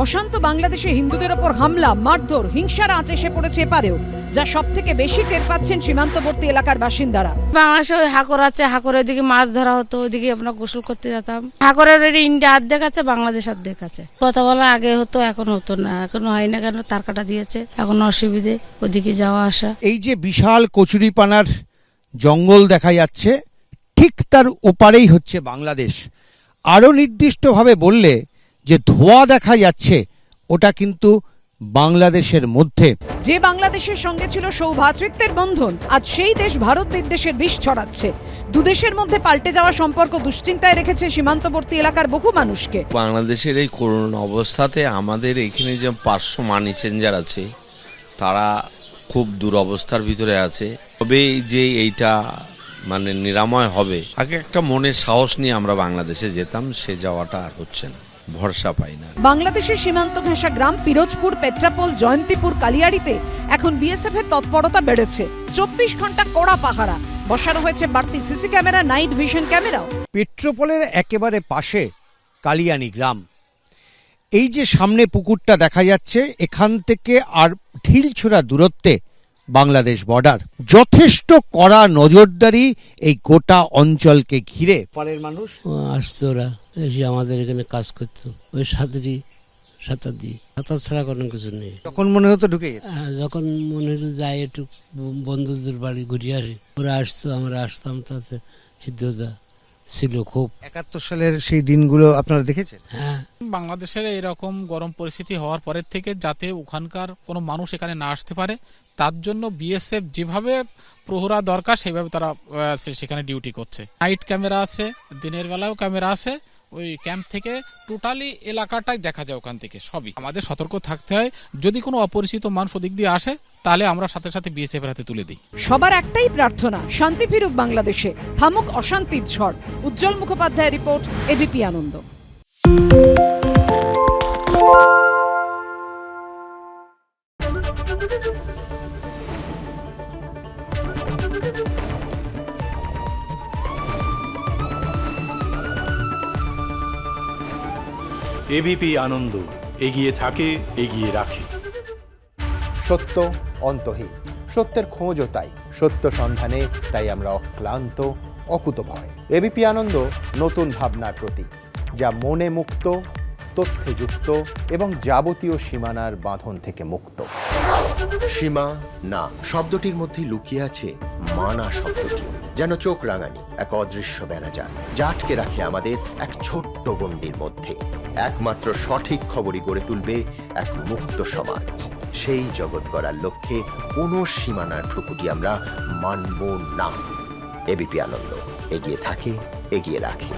অশান্ত বাংলাদেশে হিন্দুদের ওপর হামলা, মারধর, হিংসার আঁচ এসে পড়েছে এপারেও, যা সব থেকে বেশি টের পাচ্ছেন সীমান্তবর্তী এলাকার বাসিন্দারা। বাংলাদেশে ওই হাকর আছে, হাকরের দিকে মাছ ধরা হতো, ওইদিকে আমরা গোসল করতে যেতাম। হাকরের ইন্ডিয়া অর্ধেক আছে, বাংলাদেশ অর্ধেক আছে। কথা বলা আগে হতো, এখন হতো না, এখন হয় না। কেন? তার কাটা দিয়েছে, এখন অসুবিধে ওদিকে যাওয়া আসা। এই যে বিশাল কচুরিপানার জঙ্গল দেখা যাচ্ছে, ঠিক তার ওপারেই হচ্ছে বাংলাদেশ। আরও নির্দিষ্টভাবে বললে যে ধোঁয়া দেখা যাচ্ছে, ওটা কিন্তু বাংলাদেশের মধ্যে। যে বাংলাদেশের সঙ্গে ছিল সৌভ্রাতৃত্বের বন্ধন, আজ সেই দেশ ভারত বিদ্বেষের বিষ ছড়াচ্ছে। দুদেশের মধ্যে পাল্টে যাওয়া সম্পর্ক দুশ্চিন্তায় রেখেছে সীমান্তবর্তী এলাকার বহু মানুষকে। বাংলাদেশের এই করুণ অবস্থাতে আমাদের এখানে যে পার্শ্ব মানি চেঞ্জার আছে, তারা খুব দুরবস্থার ভিতরে আছে। তবে যে এইটা মানে নিরাময় হবে, আগে একটা মনের সাহস নিয়ে আমরা বাংলাদেশে যেতাম, সে যাওয়াটা আর হচ্ছে না, ভরসা পাই না। বাংলাদেশের সীমান্ত ঘেঁষা গ্রাম পিরোজপুর, পেট্রাপোল, জয়ন্তীপুর, কালিয়াড়িতে এখন বিএসএফ এর তৎপরতা বেড়েছে। 24 ঘন্টা কড়া পাহারা, বসানো হয়েছে বাড়তি সিসি ক্যামেরা, নাইট ভিশন ক্যামেরাও। পেট্রোপোলের একেবারে পাশে কালিয়ানি গ্রাম। এই যে সামনে পুকুরটা দেখা যাচ্ছে, এখান থেকে আর ঢিলছোড়া দূরত্বে বাংলাদেশ বর্ডার। যথেষ্ট কড়া নজরদারি এই গোটা অঞ্চলকে ঘিরে। পাড়ের মানুষ আসতো, ওরা এসে আমাদের এখানে কাজ করতো। ওই সাঁতার দিয়ে সাঁতার ছাড়া কোনো কিছু নেই। তখন মনে হতো ঢুকে যেত। যখন মনে হতো যাই একটু বন্ধুদের বাড়ি ঘুরে আসি, ওরা আসতো, আমরা আসতাম, তাতে হৃদয়তা ছিল খুব। 71 সালের সেই দিনগুলো আপনারা দেখেছেন? হ্যাঁ, বাংলাদেশের এরকম গরম পরিস্থিতি হওয়ার পরের থেকে যাতে ওখানকার কোনো মানুষ এখানে না আসতে পারে, তার জন্য বিএসএফ যেভাবে প্রহরা দরকার সেভাবে তারা সেখানে ডিউটি করছে। নাইট ক্যামেরা আছে, দিনের বেলাও ক্যামেরা আছে। ওই ক্যাম্প থেকে টোটালি এলাকাটাই দেখা যায়, ওখান থেকে সবই। আমাদের সতর্ক থাকতে হয়, যদি কোনো অপরিচিত মানুষ ওদিক দিয়ে আসে তাহলে আমরা সাথে সাথে বিএসএফ এর হাতে তুলে দিই। সবার একটাই প্রার্থনা, শান্তি ফিরুক বাংলাদেশে, থামুক অশান্তির ঝড়। উজ্জ্বল মুখোপাধ্যায়ের রিপোর্ট, এবিপি আনন্দ। এবিপি আনন্দ, এগিয়ে থাকে, এগিয়ে রাখে। সত্য অন্তহীন, সত্যের খোঁজও তাই, সত্য সন্ধানে তাই আমরা অক্লান্ত, অকুতভয়। এবিপি আনন্দ নতুন ভাবনার প্রতীক, যা মনে মুক্ত, তথ্যে যুক্ত এবং যাবতীয় সীমানার বাঁধন থেকে মুক্ত। সীমা না শব্দটির মধ্যে লুকিয়ে আছে মানা শব্দটি, যেন চোখ রাঙানি এক অদৃশ্য বেড়াজাল, যা আটকে রাখে আমাদের এক ছোট্ট গণ্ডির মধ্যে। একমাত্র সঠিক খবরই গড়ে তুলবে এক মুক্ত সমাজ। সেই জগৎ গড়ার লক্ষ্যে কোনো সীমানার ঠুকুটি আমরা মানব না। এবিপি আনন্দ, এগিয়ে থাকে, এগিয়ে রাখে।